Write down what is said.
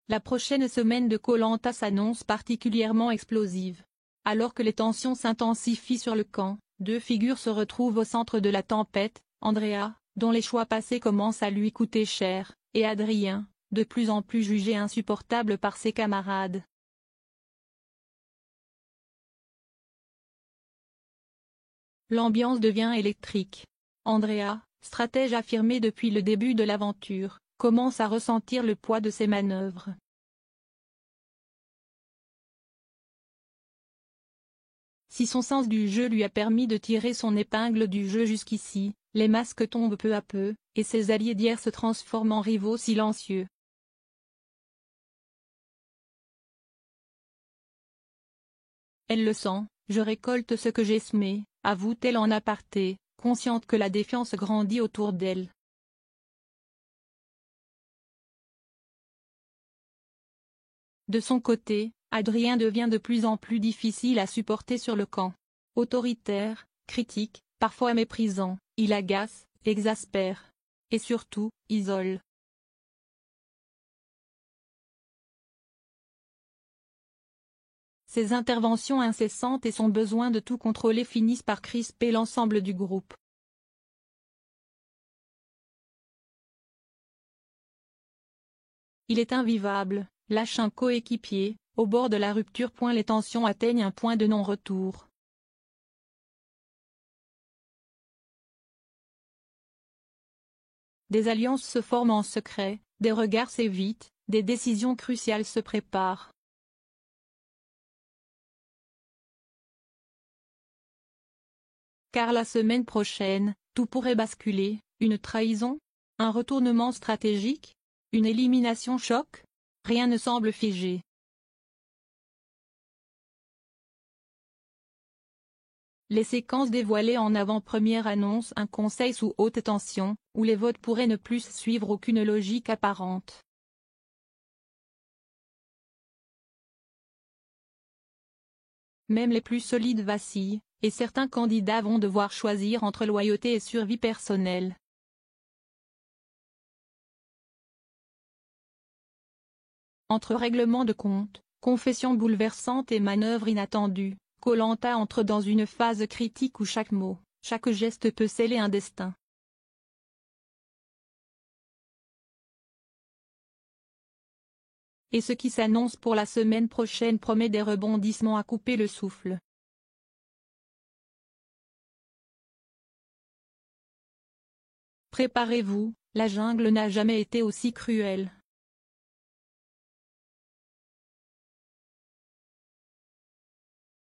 La prochaine semaine de Koh Lanta s'annonce particulièrement explosive. Alors que les tensions s'intensifient sur le camp, deux figures se retrouvent au centre de la tempête, Andrea, dont les choix passés commencent à lui coûter cher, et Adrien, de plus en plus jugé insupportable par ses camarades. L'ambiance devient électrique. Andrea, stratège affirmé depuis le début de l'aventure, commence à ressentir le poids de ses manœuvres. Si son sens du jeu lui a permis de tirer son épingle du jeu jusqu'ici, les masques tombent peu à peu, et ses alliés d'hier se transforment en rivaux silencieux. Elle le sent, je récolte ce que j'ai semé, avoue-t-elle en aparté, consciente que la défiance grandit autour d'elle. De son côté, Adrien devient de plus en plus difficile à supporter sur le camp. Autoritaire, critique, parfois méprisant, il agace, exaspère. Et surtout, isole. Ses interventions incessantes et son besoin de tout contrôler finissent par crisper l'ensemble du groupe. Il est invivable, lâche un coéquipier, au bord de la rupture. Les tensions atteignent un point de non-retour. Des alliances se forment en secret, des regards s'évitent, des décisions cruciales se préparent. Car la semaine prochaine, tout pourrait basculer, une trahison, un retournement stratégique, une élimination choc, rien ne semble figé. Les séquences dévoilées en avant-première annoncent un conseil sous haute tension, où les votes pourraient ne plus suivre aucune logique apparente. Même les plus solides vacillent, et certains candidats vont devoir choisir entre loyauté et survie personnelle. Entre règlement de compte, confession bouleversante et manœuvre inattendue, Koh Lanta entre dans une phase critique où chaque mot, chaque geste peut sceller un destin. Et ce qui s'annonce pour la semaine prochaine promet des rebondissements à couper le souffle. Préparez-vous, la jungle n'a jamais été aussi cruelle.